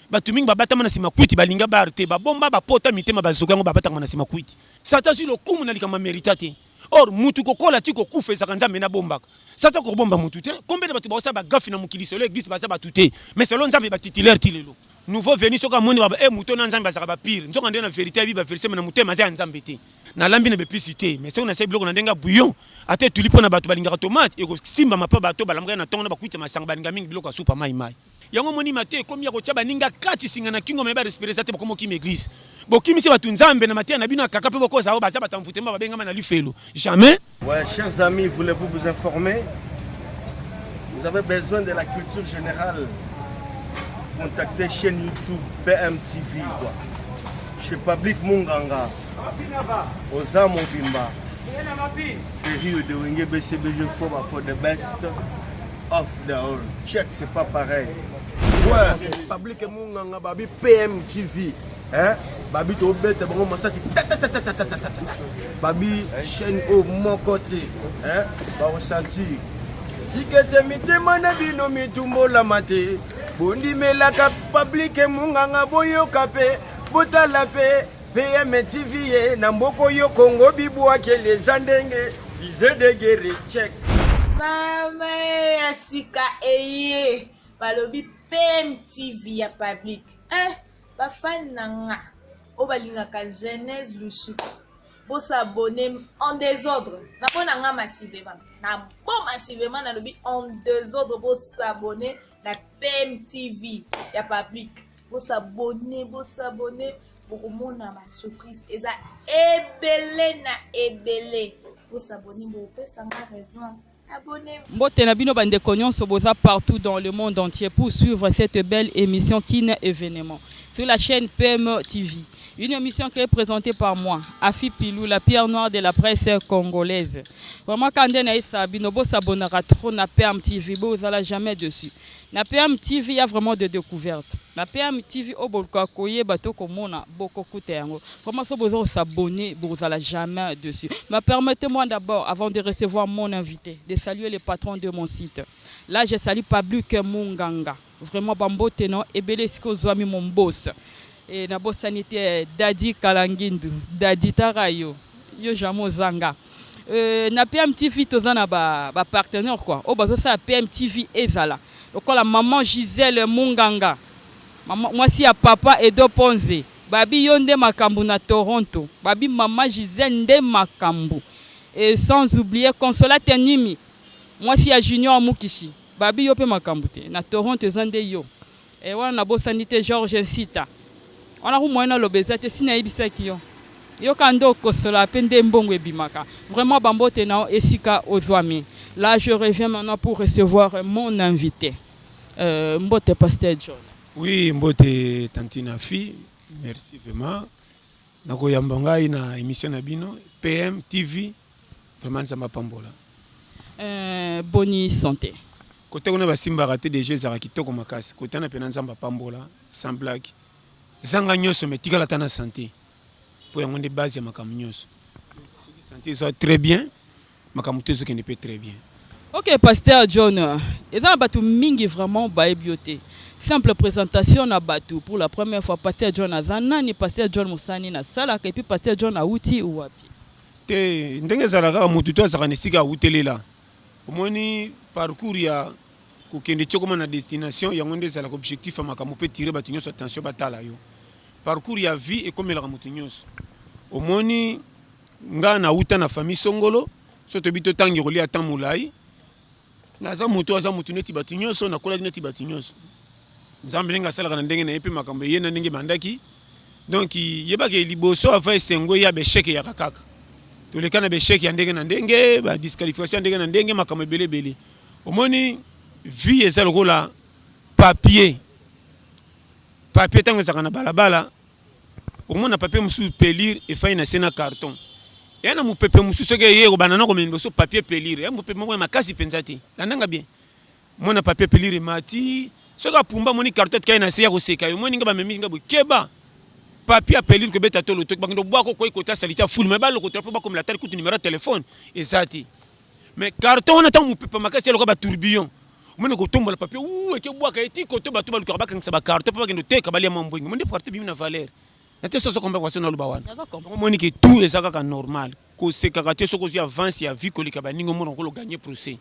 Batu mingi babata mana sima kwiti balinga barte ba bomba ba pota mitema bazokango babata mana sima kwiti. Sata sur le kumu na likama méritate. Or mutu kokola tiko kufa ezaka nzambe na bombaka. Sata ko bomba mutu te. Combien de batu ba ba gafi na mukili solo église ba ba tuté. Mais selon nzambe ba titulaire tilelo. Nouveau venu soka moni ba mutu na nzambe ba pire. Nzoka ndena vérité bi ba vérité na mutema za nzambe te. Na lambi na bepicité mais soka na sai bloko na ndenga bouillon. Ate tulipo na batu balinga tomate et ko simba mapa bato balamga na tonga na ba kuita masanga balinga mingi biloko soupa mai mai. Yango moni mate komi ya kochaba ninga kati singa na kingo meba respirer zate bokomo kimi église. Bokimi se batu nzambe na matia na bino akaka pe boko za baza batamfutema babenga na lufelo. Jamais. Ouais, chers amis, voulez-vous vous informer? Vous avez besoin de la culture générale. Contactez chaîne YouTube PMTV quoi. Chez Public Munganga. Oza Mobimba. Série de Wenge BCBG for the best of the all. Check, c'est pas pareil. Ouais, Public Munganga babi PMTV. Hein? Babi to bête bon masati. Babi chaîne au mon côté. Hein? Ba ressentir. Tikete mitema na bino mitumbo la mate. Bondi melaka Public Munganga boyo kape. Botala pe PMTV na mboko yo Kongo bibwa kele zandenge fize de guerre check. Mama asika eye balobi PMTV ya Public. Ba fan nanga o balingaka Genèse Lushiko. Bo s'abonner en désordre. Na pona nga massivement. Na bon massivement na lobi en désordre bo s'abonner na PMTV ya Public. Bo s'abonner pour mona ma surprise. Eza ebele na ebele. Bo s'abonner bo pesa nga raison. Mbote na bino bande nyonso boza partout dans le monde entier pour suivre cette belle émission Kin événement sur la chaîne PMTV. Une émission qui est présentée par moi, Afi Pilou, la pierre noire de la presse congolaise. Vraiment, quand on a ça, binobo s'abonnera trop na PMTV, vous n'allez jamais dessus. Na PMTV, il y a vraiment des découvertes. Na PMTV, au bolka koye bato komona boko kutengo. Vraiment, si vous s'abonner, vous n'allez jamais dessus. Mais permettez-moi d'abord, avant de recevoir mon invité, de saluer les patrons de mon site. Là, je salue Public Munganga. Vraiment, bambo tenon, ebele siko zwami mon boss. Et na boss sanitaire Dadi Kalangindu, Dadi Tarayo, yo jamo zanga. Na PMTV tozana ba partenaire quoi. O bazo sa PMTV ezala. Oko la maman Gisèle Munganga. Maman moi si ya papa Edo Ponze. Babi yonde makambu na Toronto. Babi maman Gisèle nde makambu. Et sans oublier Consolate Nimi. Moi si ya Junior Mukishi. Babi yo pe makambu te. Na Toronto zande yo. Et wana na boss sanitaire Georges Nsita. On a moyen l'obésité si na ibisaki yo. Yo kando kosola pende mbongo ebimaka. Vraiment bambote na esika ozwami. Là je reviens maintenant pour recevoir mon invité. Mbote Pasteur John. Oui, mbote Tantina Fi. Merci vraiment. Nako yambanga ina émission na bino PMTV. Vraiment ça m'a pambola. Boni santé. Côté on a basimba raté des jeux za kitoko makasi. Côté na pena nzamba pambola sans blague. Zanga nyoso me tigala tana santé pour y avoir des bases ya makamu nyoso santé soit très bien makamu tezo qui ne peut très bien. OK Pasteur John et dans batu mingi vraiment ba bioté simple présentation na batu pour la première fois Pasteur John azana ni Pasteur John Musani na sala et puis Pasteur John auti ou wapi te ndenge zalaka mutu to azaka nesika utelela omoni parcours ya kokende chokoma na destination yango nde zalaka objectif makamu peut tirer batu nyoso attention batala yo. Parcours ya vie et comme la mutu nyonso omoni nga na uta na famille songolo soto bito tangi roli atamulai naza mutu aza mutu neti batu nyonso na kola neti batu nyonso nzambe nga sala kana ndenge na epe makambo yena ndenge bandaki donc yeba ke liboso ava esengo ya besheke ya kakaka to le kana besheke ya ndenge na ndenge ba disqualification ndenge na ndenge makambo belé belé omoni vie ezalo kola papier tango zakana balabala omona papier musu pelire e fa ina sena carton yana mu pepe musu soke yego banana ko mendo so papier pelire ya mu pepe mo makasi penzati landanga bien mona papier pelire mati soka pumba moni carton kaina se ya ko seka yo moni ngaba memi ngabo keba papier pelire ko beta tolo to bakindo bwako ko ikota salita full me balo ko trapo ba comme la telle coup numéro de téléphone ezati mais carton on attend mu pepe makasi lo ko ba tourbillon omoni kotombola papier ekebwaka eti kote bato balukaka bakangisa bakarte mpo bakende oteka balia mambwingi monde parte bimi na valeur na te soso komba kwase na oloba wana omoni ke tout eza kaka normal kosekaka te soki ozwi avance ya vie koleka baningi omona okolo gagner procès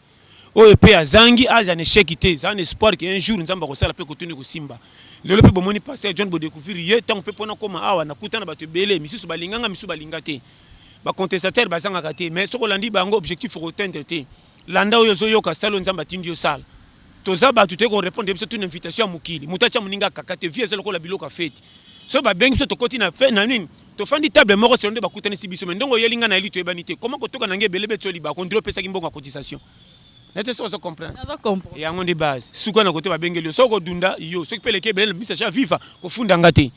oyo mpe azangi aza na échec te eza na espoir ke un jour nzambe akosala mpe kotuni kosimba lelo mpe bomoni paster John bodécouvrir ye ntango mpe mpona koma awa nakuta na bato ebele misusu balinganga misusu balinga te bacontestataire bazangaka te mais soki olandi bango objectif okotendre te landa oyo ozoyoka sala oyo nzambe atindi yo sala toza bato te korépondre biso tuna invitation ya mokili moto atya moninga akaka te vie eza lokola biloko afeti so babengi biso tokoti na fe na nini tofandi table moko selo nde bakutanisi biso mais ndongo oyelinga na yeli toyebani te koma kotoka nange ebele beti oliba akondiri opesaki mbongo ya cotisation nete soki ozocomprendre yango nde base suka na kote babengeli yo soki kodunda yo soki mpe leki ebele na misa ja viva kofundanga te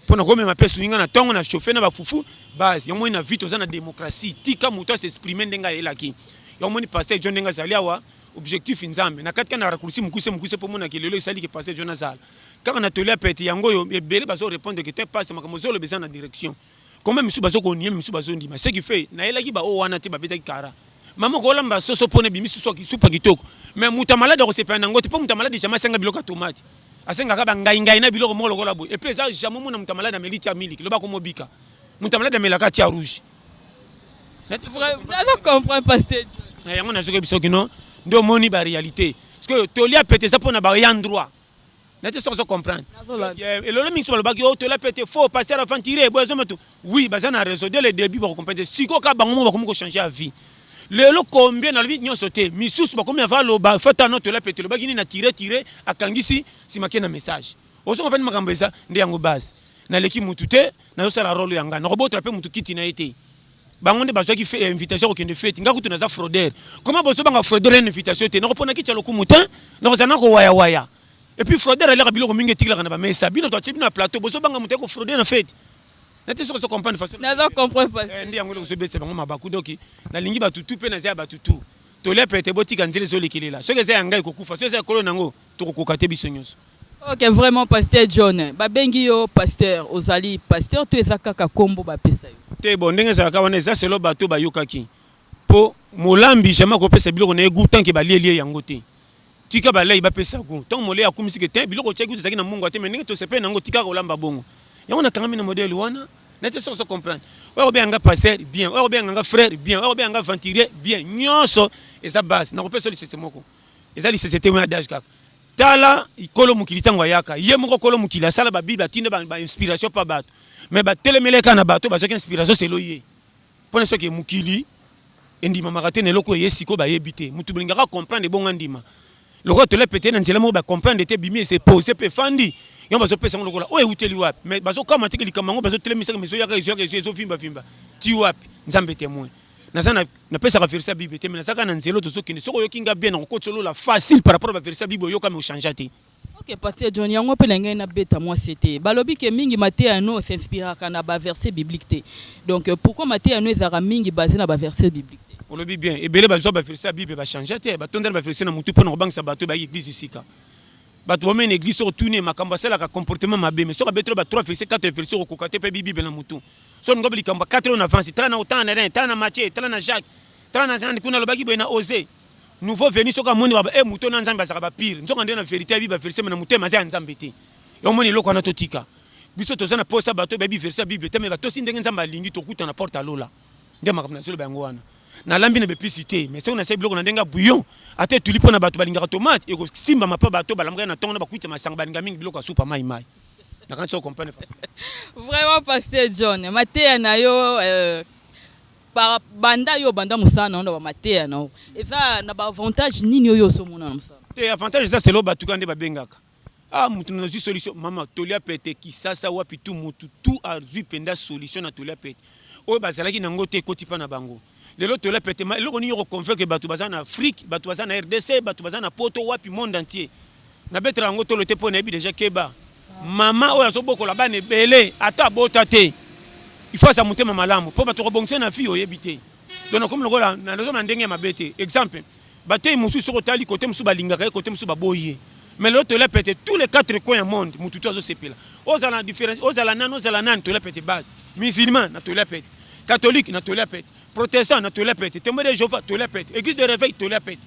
mpona komema mpe suninga na ntongo na chauffe na bafufu base yango moni na vie toza na démocratie tika moto asexprime ndenge ayelaki yango moni paster John ndenge azali awa objectif nzambe na kati kana raccourci mukuse mpo mona ke lelo esali ke paster John azala kaka na toli apete yango oyo ebele bazorépondre ke te passe makambo ozoloba eza na direction kombe misu bazokonie misu bazondima ce qui fait nayelaki baoyo wana te babetaki kara mama kolamba soso mpona ebimisi supa kitoko mais moto malade akosepela nango te mpo moto malade jamai asenga biloko ya tomate asengaka bangaingai na biloko moko lokola boye epuis eza jamai omona moto malade ameli tia miliki loba komobika moto malade amelaka tia rouge yango nazoki bisoki no nde omoni baréalité parce que tolia pete eza mpona bayan droit nete soki ozocomprendre elolo mingi so balobaki o tolia pete faux paster aventire boy ezometo oui baza na réseau dès le début bakocomprendre sikoka bango mo bakomi kochange ya vie lelo combien nalobi nyonso te misusu bakomi avaloba fata no tolia pete lobaki nini na tire akangisi simake na message ozocomprendre makambo eza nde yango base naleki mutu te nazosala role ya ngai nakobotola mpe mutu kiti na ye te bango nde bazwaki invitation kokende fete nga kutu naza fraudeur comment bozobanga fraudeur ena invitation te nakopona kitya lokumu te nakozala na kowayawaya epuis fraudeur aleka biloko mingi etikilaka na bamesa bino toatie bino na plateau bozobanga moto yakofrauder na fete nete soki ozocomprendre façon nde yango eloko ezobetisa bango mabaku doki nalingi batutu mpe naza ya batutu tolia pete botika nzela ezolekelela soki eza ya ngai kokufa soki eza ya kolo nango tokokoka te biso nyonso. Ok, vraiment Pasteur John babengi yo pasteur ozali pasteur to eza kaka kombo bapesa yo te bon ndenge ezalaka wana eza selo bato bayokaki mpo molambi jamai kopesa biloko na ye gu tanke balielie yango te tika balei bapesa gu ntango molei akumisi ke te biloko otiaki ezalaki na mungu te me ndenge tosepe nango tikaka kolamba bongo yango nakangami na modele wana nete soki ozocomprendre oyo obenganga pasteur bien oyo obenganga frère bien oyo obenganga venturier bien nyonso eza base nakopesa lisese moko eza lisese te moya dage kaka tala kolo mokili ntango ayaka ye moko kolo mokili asala babible atinde bainspiration mpa bato mais batelemeleka na bato bazwaki inspiration selo ye mpona soki mokili endimamaka te na eloko eye sikoyo bayebi te motu bolingaka comprendre ebonga ndima lokola tolia pete na nzela moko bacomprendre te bimi esepose mpe efandi yango bazopesa yango lokola oyo euteli wapi mais bazokama teke likambo yango bazotelemisaka mais ezoyaka ezovimbavimba ti wapi nzambe témoin naza napesaka verset ya bible te mais nazaka na nzela tozokende soki oyoki nga bien nakokoti olola facile par rapport a baverset ya bible oyoka me ochange te. Ok, Pasteur John, yango mpe na ngai na beta moi c'était balobi ke mingi mateya no s'inspiraka na baverset biblique te donc pourquoi mateya no ezalaka mingi basé na baverset biblique te olobi bien ebele bazwa baverset ya bible bachange te batondela baverset na motu mpona kobangisa bato bayaki église esika bato bamena église soki otuni makambo asalaka comportement mabe mais soki abetelo ba 3 verset 4 verset okokoka te mpe bible na motu soki ngobe likambo 4 oyo na avance tala na otana na rin tala na Matthieu tala na Jacques tala na nani kuna alobaki boye na Osée nouveau venu soki amoni baba moto na nzambe azalaka bapire nzonga nde na vérité ya bible verset me na motema aza ya nzambe te yomoni eloko wana totika biso toza na posa bato bayebi verset ya bible te me batosi ndenge nzambe alingi tokuta na porte alola nde makambo nazoloba yango wana nalambi na bepisi te mais soki nasali biloko na ndenge ya bouillon ate etuli mpo na bato balingaka tomate ekosimbama mpa bato balambaka na ntongo na bakwita masanga balinga mingi biloko ya supa mai nakanisi ocomprendre vraiment Pasteur John mateya na yo banda yo banda mosala na onda bamateya na yo eza na baavantage nini oyo osomona na mosala te avantage eza selo batuka nde babengaka mutu nazwi solution mama tolia pete kisasa wapi tu mutu tu azwi mpenza solution na tolia pete oyo bazalaki nango te ekoti mpa na bango lelo tolia pete eloko nini okoconvaincre bato baza na Afrique bato baza na RDC bato baza na poto wapi monde entier nabetela yango tolo te mpo nayebi deja keba mama oyo azobokola bana ebele ata abota te il faut aza motema malamu mpo bato kobongisa na fille oyebi te donc nakomi lokola nazoma ndenge ya mabe te exemple batei mosusu soki otali kote mosusu balingaka ye kote mosusu baboyi ye mais lelo tolia pete tous les 4 coins ya monde motu to azosepela ozala différence ozala nani tolia pete base musulman na tolia pete catholique na tolia pete protestant na tolia pete témoin de Jéhovah tolia pete église de réveil tolia pete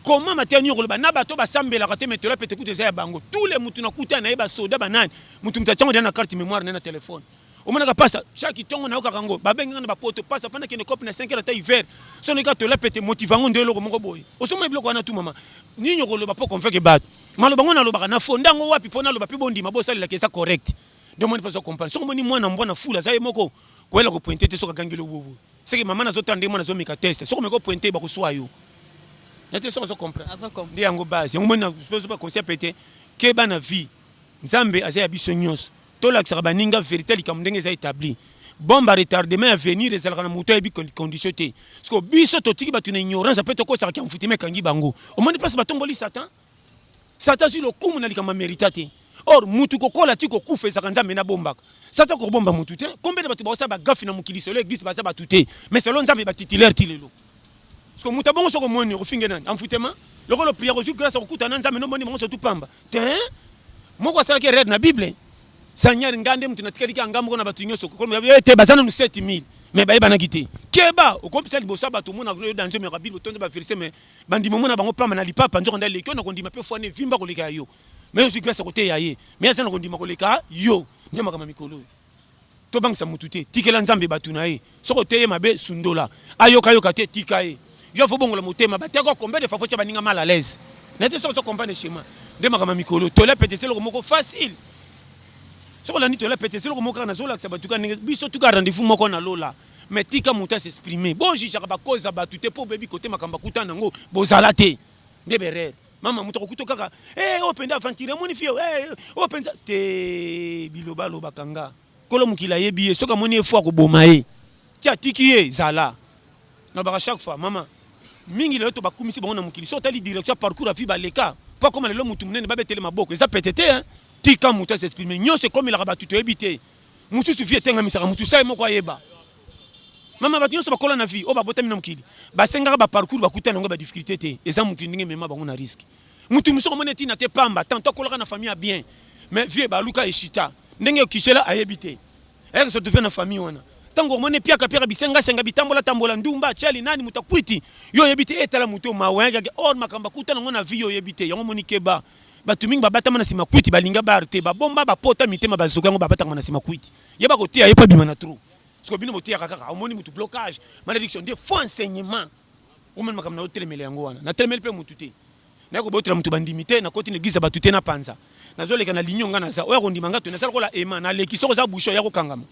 comment matin nyokoloba na bato basambela kate metela pete kutu ya bango tous les mutu na kuta na yeba soda banani mutu mtachango na carte mémoire na téléphone omona ka pasa chaque tongo na okakango babenga na bapoto pasa fana kene cop na 5 heures ta hiver sono ka tola pete motivango ndelo ko moko boy osoma biloko wana tu mama ni nyokoloba po konfeke bato maloba ngona loba na fondango wapi pona loba pi bondi mabosa la kesa correct de moi pas comprendre soko moni mwana mbona fula za moko ko ela ko pointer te soka kangelo bobo c'est que maman na zo tande mwana zo mika test soko meko pointer ba ko swa yo nete soko zo comprendre ndi yango base yango mona suppose pas conseil pété ke bana vie nzambe azaya biso nyos to la kisaka baninga vérité likamndenge za établi bomba retardement à venir ezalaka na moto ebi condition te parce que biso totiki batu na ignorance peut to ko saka mfutime kangi bango au moins pas batomboli satan satan sur le coup na likama méritate or mutu kokola ti ko kufa ezaka nzambe na bombaka satan ko bomba mutu te combien de batu ba sa ba gafi na mukili solo église ba sa ba tuté mais selon nzambe ba titulaire ti lelo parce que muta bongo soko moni ofinge nani amfutema le prière au grâce au kutana nzambe no moni bongo so tu pamba te moko sala ke red na bible sanyari ngande mutu na tikalika ngambo na batu nyoso ko te bazana nu 7000 mais ba yeba na kité keba o kopisa libosa batu mona ko dans nzembe ka bible tonde ba verser mais bandi momona bango pamba na lipapa nzo ndale lekyo na kondima pe fwane vimba ko leka yo mais aussi grâce côté yaye mais ça na kondima ko leka yo nyama kama mikolo to bang sa mutu te tikela nzambe batu na ye soko teye mabe sundola ayoka yoka te tikaye yo fo bongola motema ba te ko combien de fois ko baninga mal à l'aise n'était soko comprendre schéma de makama mikolo to la pété c'est le moko facile soko la ni to la pété c'est le moko na zola ka batuka biso tuka rendez-vous moko na lola mais tika muta s'exprimer bon jijaka ba cause ba tuté po bebi côté makamba kutana ngo bozala te de berere mama muto ko kutokaka openda fantire moni fio openda te biloba loba kanga kolo mukila yebi soka moni efwa ko bomaye tia tikiye zala na ba chaque fois mama mingi le to ba kumisi bango na mukili so tali direction parcours a vie ba leka pas comme le mutu munene ba betele maboko eza pétété hein tika muta s'exprimer nyose comme il a rabattu to ebité musu sufie tenga misaka mutu sai moko ayeba mama batu nyonso bakola na vie o babotami na mukili basengaka ba parcours bakutana ngo ba difficulté te eza mutu ndenge mema bango na risque mutu muso ko moneti na te pamba tant kolaka na famille bien mais vie ba luka eshita ndenge okishela ayebite eka so tufena famille wana tango mone piaka bisenga senga bitambola tambola ndumba chali nani mutakwiti yo yebite etala mutu mawenga or makamba kutana ngo na vie yo yebite yango moni keba batu mingi babatama na sima kwiti balinga barte babomba bapota mitema bazoka ngo babatama na sima kwiti yeba ko tia yepa bima na trou parce que bino motia kaka omoni mutu blocage malédiction des faux enseignements o même comme na hotelemele yango wana na telemele pe mutu te na ko botela mutu bandimité na koti l'église batu te na panza na zoleka na lignyo ngana za oya ko ndimanga to na sala ko la ema na leki soko za boucho ya ko kangama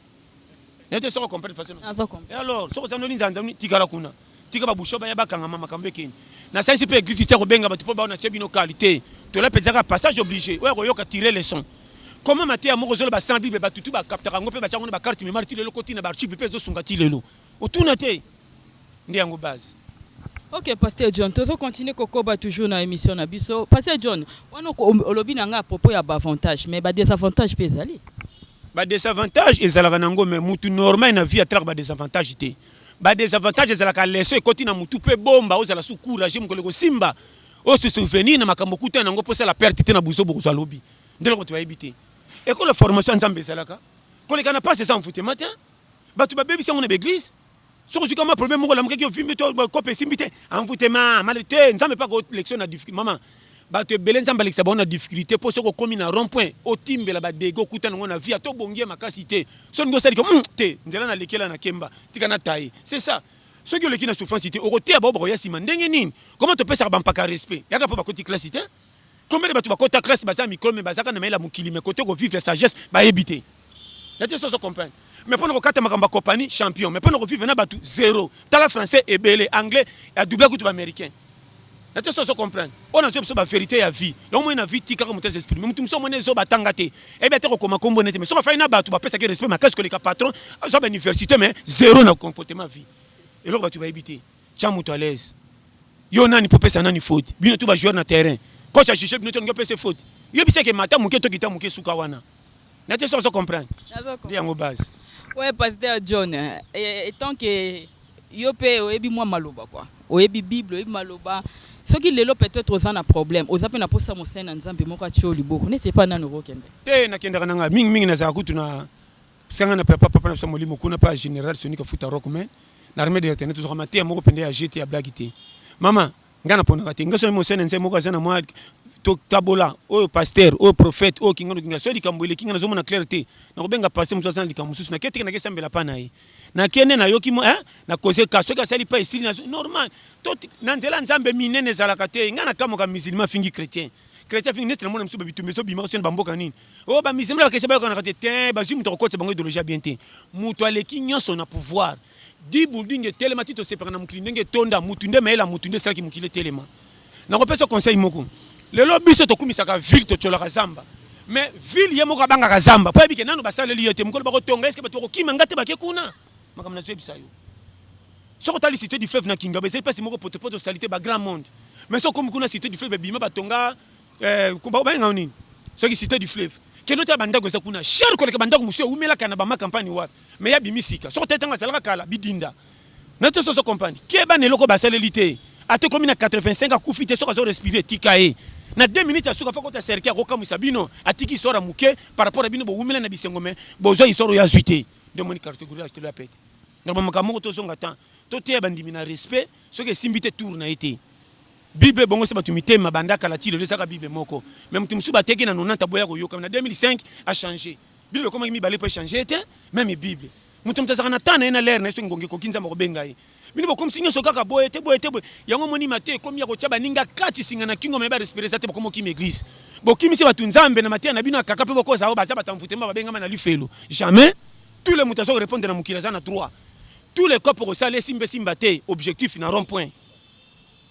n'était soko comprendre facilement et alors soko za no linzanza tikala kuna tika ba boucho ba ya bakangama makambe keni na sensi pe église te ko benga batu po ba na chebino qualité to la pezaka passage obligé oya ko yoka tirer les sons. Comment maté à Morozolo ba sans bible ba tutu ba capteur ngo pe ba chango ba carte mémoire ti lelo koti na ba archive pe zo sunga ti lelo otuna te ndi yango base. OK Pasteur John tozo continuer kokoba toujours na émission na biso Pasteur John wana olobi na nga à propos ya ba avantage mais ba désavantage pe ezali ba désavantage ezalaka nango mais mutu normal na vie atraka ba désavantage te ba désavantage ezalaka leso ekoti na mutu pe bomba ozala su courage mkoleko simba o se souvenir na makambo kutana nango posa la perte te na buso boko zalobi ndelo ko tuyayibite école de formation nzambe ezalaka koleka na passe ça en foute matin batu ba bebisa ngona l'église soko zuka ma problème ngo la mukeki ovimbe to ko pe simbite en foute ma malité nzambe pas ko lection na difficulté maman batu bele nzambe lekisa bona difficulté po soko komi na rond point o timbela ba dego kutana ngona via to bongie makasité so ngo sali ko te nzela na lekela na kemba tika na taille c'est ça ceux qui lekina souffrance ité o roté ba ba ya sima ndenge nini comment to pesa ba mpaka respect yaka po ba koti classe ité. Combien de bateaux bakota classe baza micro mais bazaka na mela mukili mais côté ko vivre sagesse ba ebité. Na te so comprendre. Mais pour nous kata makamba compagnie champion mais pour nous vivre na batu zéro. Tala français et belé anglais et double coup américain. Na te so comprendre. On a so ba vérité ya vie. Yo mo na vie tika ko mutese esprit. Mutu so mone zo batanga te. E bien te ko koma kombo nete mais so fa ina batu ba pesa ke respect ma qu'est-ce que les patron so ba université mais zéro na comportement vie. Et là batu ba ebité. Tia mutu à l'aise. Yo nani popesa nani faute. Bino tu ba jouer na terrain. Coach a cherché binoto ngopé c'est faute. Yo bisé que matin muké to kita muké suka wana. Na te so comprendre. Ndi yango base. Ouais Pasteur John étant que yo pe oyebi moi maloba quoi. Oyebi Bible oyebi maloba. Ce qui lelo peut-être aux un problème. Aux appels na posa mo sena nzambe moko atio liboko. Ne c'est pas nano rokende. Te na kenda nga mingi na za kutu na sanga na papa na so molimo kuna pas général sonika futa rock mais l'armée de l'Éternel toujours matin moko pende ya jeter ya blagité. Maman ngana pona kate ngaso mo sene nse moko azana moi to tabola o pasteur o prophète o kinga kinga so dikambwele kinga nazo mona clarté na kobenga pasteur muso azana dikamususu na kete na kesambela pana yi na kene na yoki mo na cause ka so ka sali pa isili na normal to na nzela nzambe minene zala kate ngana kamo ka musulman fingi chrétien fingi netre mona muso bitumbe so bima so bamboka nini o ba musulman ka shaba ka na kate te ba zimu to ko tse bango idéologie bien te muto aleki nyonso na pouvoir di building telema tito separa na mukili ndenge tonda mutunde maela mutunde sala ki mukile telema na ko pesa conseil moko lelo biso to kumisaka ville to tchola zamba mais ville ye moko banga zamba po ebike nanu basaleli yote mukolo bako tonga est-ce que bato ko kima ngate bake kuna makamna zebisa yo soko tali cité du fleuve na kinga ba c'est pas moko poto salité ba grand monde mais soko kuna cité du fleuve bima batonga ko ba nga nini soko cité du fleuve keno ta banda ko sa kuna cher ko le banda ko monsieur umela kana ba ma campagne wa mais ya bimisika soko tetanga salaka kala bidinda na to so compagnie ke ba ne loko basaleli te ate komi na 85 akufite soko zo respirer tikae na 2 minutes asuka fako ta cercle ko kamisa bino atiki sora muke par rapport à bino bo umela na bisengome bozo isoro ya zuité de moni catégorie acheter la pète normalement kamoko to zonga temps to te bandimi na respect soki simbite tour na été bible bongo se batumite mabanda kala ti le saka bible moko même tumsu bateki na 90 boya ko yoka na 2005 a changé bible comment mi balé peut changer te même bible mutum tazaka na tana na l'air na so ngongi ko kinza mo benga yi bino bo comme sinyo so kaka boye te yango moni mate comme ya ko tshaba ninga kati singa na kingo me ba respirer sa te comme ki église bo kimi se batu nzambe na matia na bino akaka pe boko za ba za batamfute mba benga na lifelo jamais tous les mutazo répondre na mukila za na droit tous les corps pour ça les simbate objectif na rond point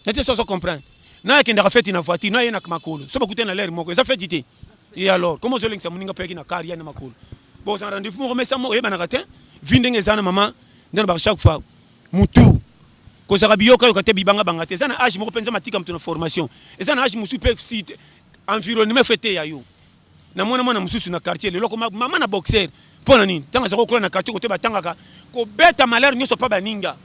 n'était ça comprendre na kenda fait na voiture na yena makolo so bakute na l'air moko ça fait dité et alors comment zo lengsa muninga pe na car ya na makolo bon ça rendez-vous remet ça mo e bana ratin vindenge za na maman dans ba chaque fois mutu ko za biyoka yo kate bibanga bangate za na âge mo penza matika mtu na formation et ça na âge musu pe site environnement fete ya yo na mona mususu na quartier le loko maman na boxer pona nini tanga za ko na quartier ko te batanga ko beta malheur nyoso pa baninga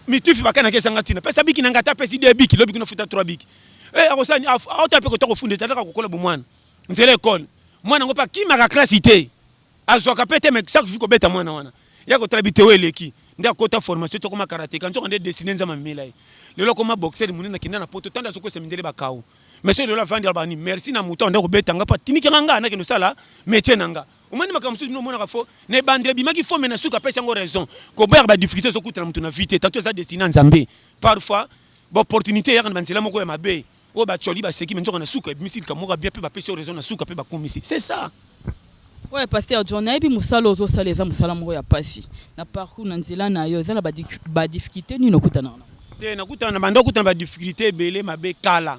mitifi bakana ke sanga tina pesa biki nanga ta pesi de biki lobi kino futa 3 biki akosani auta pe ko to funde tata ko kola bu mwana nzele école mwana ngopa kima ka classe ité azwa ka pete mais chaque jour ko beta mwana wana ya ko trabite weleki nda ko ta formation to koma karaté quand on est dessiné nzama mila le loko ma boxer munina kinana poto tanda soko se mindele bakao mais c'est de la vendre bani merci na muto nda ko beta ngapa tiniki nganga na kino sala métier nanga umani makamsusu no mona kafo ne bandre bimaki fo mena suka pesa ngo raison ko boya ba difficulté so kutana mtu na vite tato za destina nzambe parfois ba opportunité ya kana nzela moko ya mabe o ba choli ba seki menjo na suka bimisi kamoka bien pe ba pesa raison na suka pe ba komisi c'est ça. Ouais, pasteur John Ebi musalo zo saleza musala moko ya pasi na parcours na nzela na yo za ba difficulté ni no kutana te na kutana bando kutana ba difficulté belé mabe kala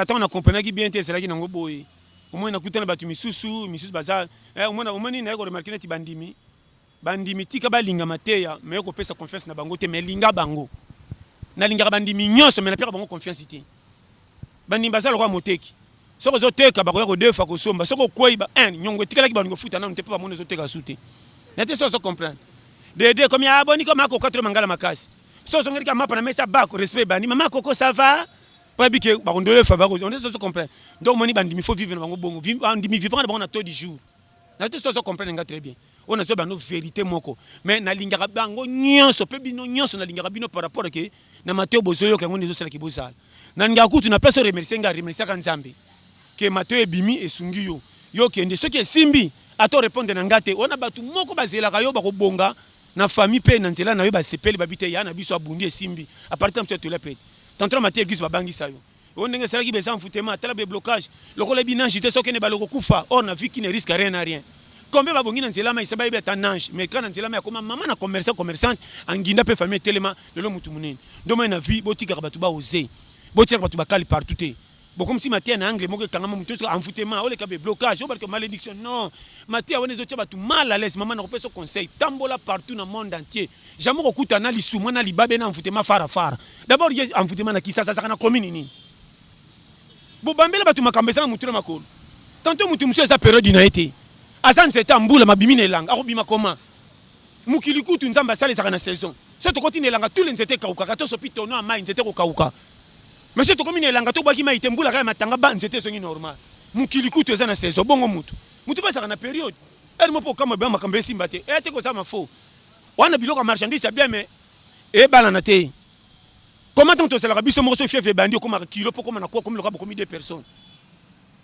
tant on a compris bien te c'est là qui nango boye au moins nakutana batu misusu baza au moins ni na ko remarquer neti bandimi tika balinga mateya mais ko pesa confiance na bango te mais linga bango na linga bandimi nyonso mais na pire bango confiance ite bandimi bazalo kwa moteki soko zo teka ba ko defa ko somba soko koiba nyongo tika laki bango futa na nte pa mona zo teka sute na te so comprendre de comme ya aboni comme ako 4 mangala makasi so ngeri ka mapa na mesa ba ko respect bani mama koko ça va pas bique ba ndole fa ba ko on se comprendre donc moni bandimi faut vivre na bango bongo bandimi vivre na bango na taux du jour na te so comprendre nga très bien on a zo ba no vérité moko mais na lingaka bango nyonso pe bino nyonso na lingaka bino par rapport ke na Mateo bozoyo ke ngoni zo sala ki bozala na nga kutu na peso remercier nga remercier ka nzambe ke Mateo ebimi esungi yo kende soki esimbi ato répondre na ngate ona batu moko bazela ka yo ba ko bonga na famille pe na nzela na yo ba sepeli babite ya na biso abundi esimbi à partir de ce la pète tantôt Mateo église ba bangi sayo on ndenge sala ki beza mfutema tala be blocage lokola binange te soki ne ba loko kufa on a vu qui ne risque rien à rien combien ba bongi na nzela ma isaba ibeta nange mais quand na nzela ma koma maman na commerçante anginda pe famille telema lelo mutu munene ndoma na vie botika batu ba oser botika batu ba kali partout te bon comme si Mathieu na anglais moko kangama mutu so envoûtement o le kabe blocage o barke malédiction non Mathieu wone zo tshaba tu mal à l'aise maman na kopesa conseil tambola partout dans le monde entier jamais kokuta na lisuma na libabe na envoûtement fara d'abord il envoûtement na kisasa saka na commune ni bo bambela batu makambesa na mutu na makolo tantôt mutu muso esa période na été azan c'était ambula mabimi na elanga akobima koma mukili kutu nzamba sala saka na saison c'est to continue elanga tous les nzete kauka kato so pitono ama nzete ko kauka mais c'est to comme elanga to baki maite mbula ka matanga ba nzete songi normal mukili kutu eza na saison bongo mutu ba saka na période elle mo po kama ba makambe simba te te ko ça ma faux wana biloko marchandise bien mais e bala na te Comment tant que ça la biso mo so fief bandi comme kilo pour comme na quoi comme le comme des personnes.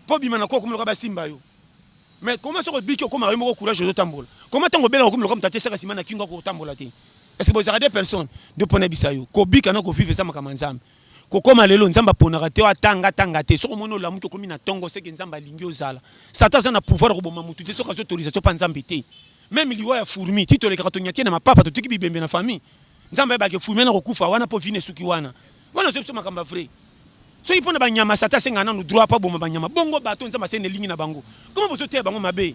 Pour bima na quoi comme le ba simba yo. Mais comment ça biki comme mo courage de tambola. Comment tant que bela comme le comme tate sera simana kingo ko tambola te. Est-ce que vous avez des personnes de pona bisayo ko bika na ko vivre ça makama nzambe. Ko koma lelo nzamba pona te atanga tanga te soko mono la muto komi na tongo seke nzamba lingi ozala. Satan ça na pouvoir ko boma mutu te soko autorisation pa nzambe te. Même liwa ya fourmi tito le karatonya na mapapa to tiki bibembe na famille. Nzamba ba ke fourmi na ko kufa wana po vine suki wana. Wana so makamba vrai. So ipona banyama sata senga na no droit pa boma banyama. Bongo bato nzamba sene lingi na bango. Comment vous te bango mabe?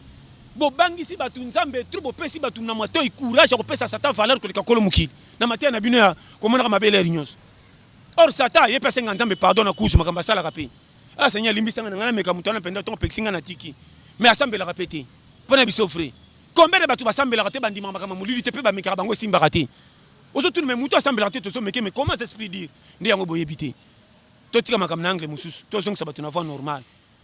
Bo bangi si batu nzambe trop pesi batu na moto courage ko pesa sata valeur ko le kakolo mukili. Na matia na bino ya komona mabe le rinyos. Or Satan ye pesa nzambe pardon na kusu makamba sala kape. Ah Seigneur limbi sanga ngana meka mutana penda ton pexinga na tiki. Mais assemble la répéter. Pona biso frère. Combien de batu bassemble la rate bandima makamba mulili te pe ba meka bango simba rate. Aujourd'hui mais muto assemble la tete so meke mais comment s'explique dire ndi yango boyebité. Totika makamba angle mususu. To zonga sabatu na voix normal.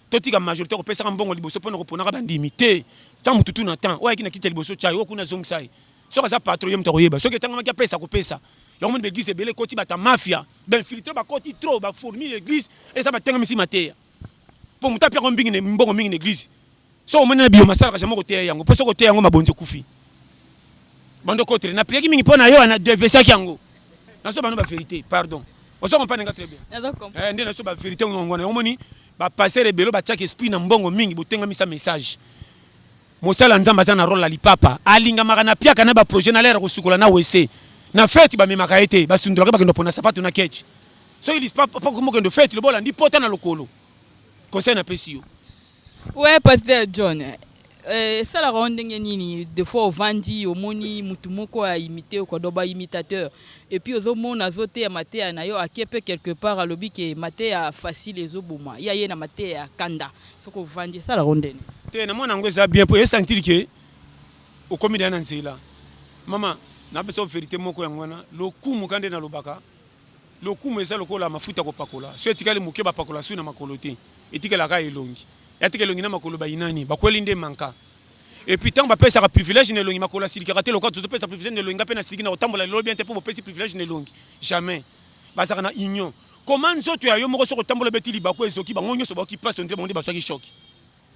Totika majorité ko pesa mbongo liboso pona ko pona ka bandimi te. Tant mututu na temps. Ouais kina kita liboso chai okuna zonga sai. So kaza patron yem to yeba. So ke tanga makia pesa ko pesa. Y'a de l'église belé koti bata mafia d'infiltrer ba koti trop ba fourmi l'église et ça ba tenga misi matéya pour muta pia kombingi ne mbongo mingi l'église so omena na bio masala ka jamo ko teya yango poso ko teya yango mabonze kufi bando kotre na prieki mingi pona yo na devesa yango na so bano ba vérité pardon oso comprendre nga très bien ndé na so ba vérité ngona omoni ba passer rebelo ba tchak esprit na mbongo mingi botenga misa message mosala nzamba za na rôle la lipapa alinga makana pia kana ba projet na lera ko sukola na wese na fête ba memaka ete ba sundura ba kendo pona sapato na kechi so il pas comme kendo fête le bola ndi pota na lokolo conseil na pesio. Ouais pasteur John ça la ronde nini des fois au vandi au moni mutu moko a imiter ko doba imitateur et puis aux mona zote ya maté na yo akepe quelque part alobi ke maté a facile les oboma ya ye na maté ya kanda so ko vandi ça la ronde te na mona ngweza bien pour sentir que au comité na nzela mama na beso vérité moko yangwana lokumu kande na lobaka lokumu eza lokola mafuta ko pakola so etikali muke ba pakola su na makolote etikala ka elongi etikala elongi na makolo ba inani ba kweli nde manka et puis tant ba pesa ka privilège ne longi makola silika raté lokwa to pesa privilège ne longi ngapena silika na otambola lo bien te pour pesa privilège ne longi jamais ba saka na union comment nzoto ya yo moko so ko tambola betili ba ko ezoki ba ngonyo so ba ki passe ndé ba chaki choc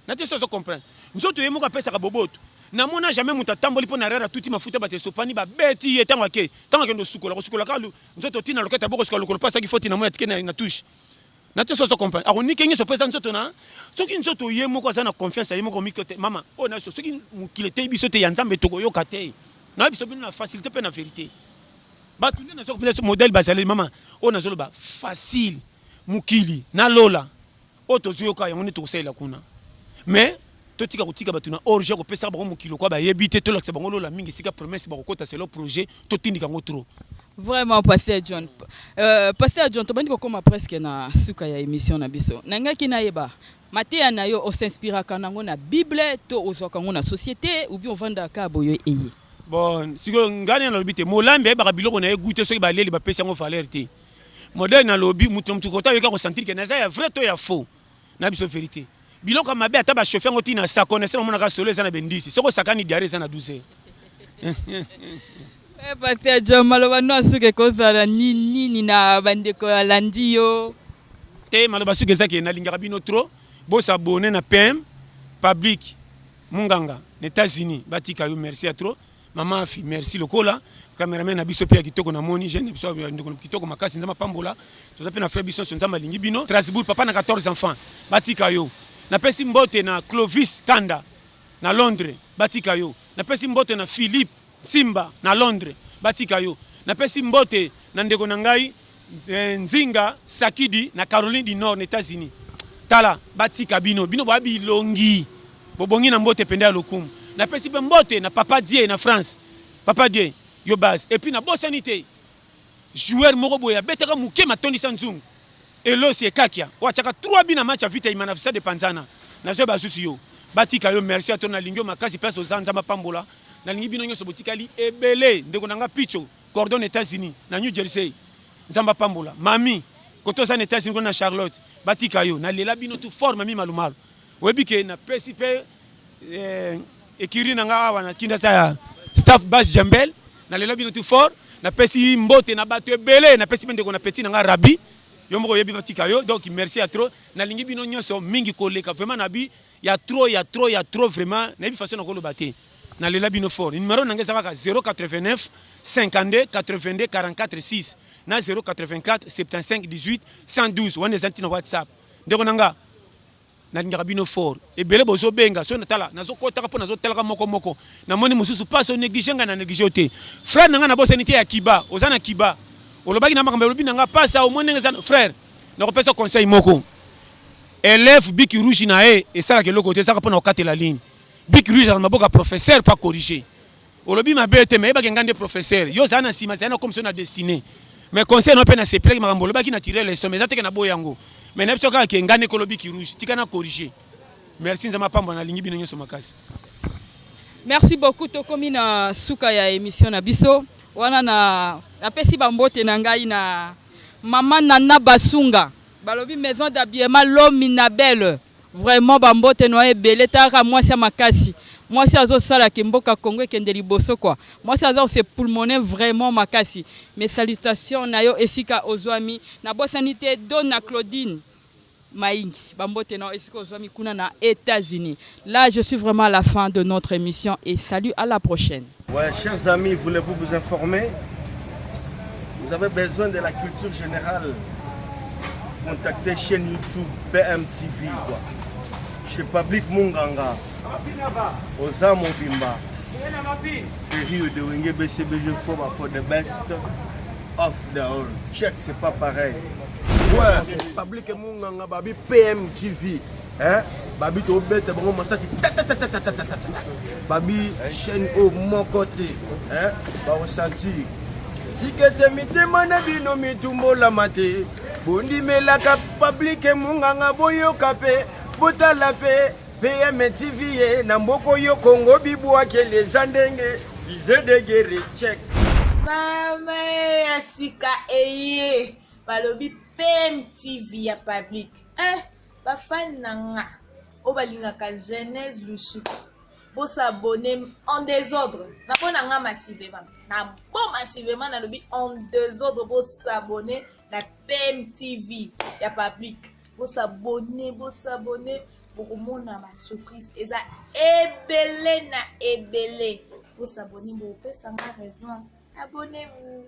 na te so comprendre nzoto ye moko pesa ka boboto na mona jamais muta tamboli pona rera tuti mafuta ba te sopani ba beti ye tanga ke tanga kendo sukola ko sukola ka nzoto tina loketa boko sukola ko pasa ki foti na mona tikena na touche na te so comprendre ako ni kengi so pesa nzoto na soki nzoto ye moko za na confiance ye moko mikote mama o na soki mukilete biso te ya nzambe toko yo kate na biso bino na facilité pe na vérité ba tunde na so modèle bazali mama o na zolo ba facile mukili na lola o to zuyoka yango ni to sela kuna mais totika kotika batuna orge ko pesa ba mukilo kwa ba yebite to laksa bango lola mingi sika promesse ba kokota c'est le projet to tindika ngo trop. Vraiment pasteur John pasteur John to bandi ko koma presque na suka ya émission na biso nanga kina yeba matéya na yo o s'inspira kanango na bible to ozoka ngo na société ou bien on vanda ka boyo eye bon siko ngani na lobite molambe ba biloko na egouté so ba leli ba pesa ngo valeur te modèle na lobi mutu kota yo ka ko sentir que na za ya vrai to ya faux na biso vérité biloko mabe ata ba chauffeur ngoti na sa connaissance mona ka solo ezana bendisi soko sakani diarrhée ezana 12 pasteur John maloba no asuke kozala nini na bandeko ya landio te maloba suke zaki na lingaka bino trop bo s'abonner na PM public munganga na États-Unis batika yo merci à trop maman fi merci lokola cameraman na biso pe kitoko na moni jeune biso ndeko kitoko makasi nzama pambola to zape na frère biso nzama lingi bino Strasbourg papa na 14 enfants batika yo na pesi mbote na Clovis Kanda na Londres batika yo na pesi mbote na Philippe Simba na Londres batika yo na pesi mbote na ndeko na ngai Nzinga Sakidi na Caroline du Nord na États-Unis tala batika bino ba bilongi bobongi na mbote penda lokumu na pesi pe mbote na Papa Die na France Papa Die yo base et puis na bosanité joueur moko boya betaka muke matondi sanzungu elosi ekakia wachaka 3 bina match vita imanafisa de Panzana na zo basusi yo batika yo merci à ton na lingio makasi place aux anzama pambola na lingi bino nyoso botikali ebele ndeko nanga picho cordon États-Unis na New Jersey nzamba pambola mami koto za États-Unis na Charlotte batika yo na lela bino tu forme mami malumalu webike na PCP ekiri nanga wana kinda sa staff bas Jambel na lela bino tu fort napesi mbote na bato ebele napesi bende kona petit nga rabi yo moko yebi batika yo donc merci à trop na lingi bino nyonso mingi koleka vraiment nabi ya trop vraiment na yebi façon na koloba te na lela bino fort numéro nanga ezaka 089 52 82 44 6 na 084 75 18 112 wana ezanti na WhatsApp ndeko nanga na lingaka bino fort ebele bozo benga so natala nazokotaka po nazotalaka moko na moni mususu pas so négligenga na négliger te frère nanga na bosenité ya kiba ozana kiba olobaki na makambo lobi nanga pas au moins nanga frère na kopesa conseil moko élève biki rouge na e sala ke loko te saka po na okatela ligne biki rouge na maboka professeur pas corriger olobi mabete mais ba ngande professeur yo zana sima zana comme son a destiné mais conseil no pe na sepeleki makambo olobaki na tirer les sommets zateke na boyango mais n'a pas que ngane kolobi ki rouge tikana corriger merci nzama pamba na lingi bino nyoso makasi merci beaucoup tokomi na suka ya émission na biso wana na apesi bambote na ngai na mama Nana Basunga balobi maison d'habillement Lominabel vraiment bambote no ebele taka mwasi ya makasi mwasi azosala ke mboka Congo ekende liboso quoi mwasi azo fait pulmoner vraiment makasi mes salutations na yo esika ozwami na bosani te Donna Claudine Maingi bambote na esika ozwami kuna na États-Unis. Là je suis vraiment à la fin de notre émission et salut à la prochaine. Ouais, chers amis, voulez-vous vous informer? Vous avez besoin de la culture générale. Contactez chaîne YouTube BMTV quoi. Chez Public Munganga. Oza Mobimba. Sérieux de Wenge BCBG for the best of the all. Check, c'est pas pareil. Ouais, Public Munganga babi PMTV. Hein? Babi to bête bon masati babi chaîne au mon côté. Hein? Ba ressentir. Tikete mitema na bino mitumbo la mate. Bondi melaka Public Munganga boyo kape. Botala pe PMTV na mboko yo Congo bibwa kele zandenge vize de guerre check mama asika eye balobi PMTV ya Public bafani nanga obalingaka Genèse Lushiku bosabone en désordre na pona nga massivement na bon massivement na lobi en désordre bosabone na PMTV ya Public bosabone pour komona ma surprise eza ebele na ebele bosabone bo pesa nga raison abonnez-vous.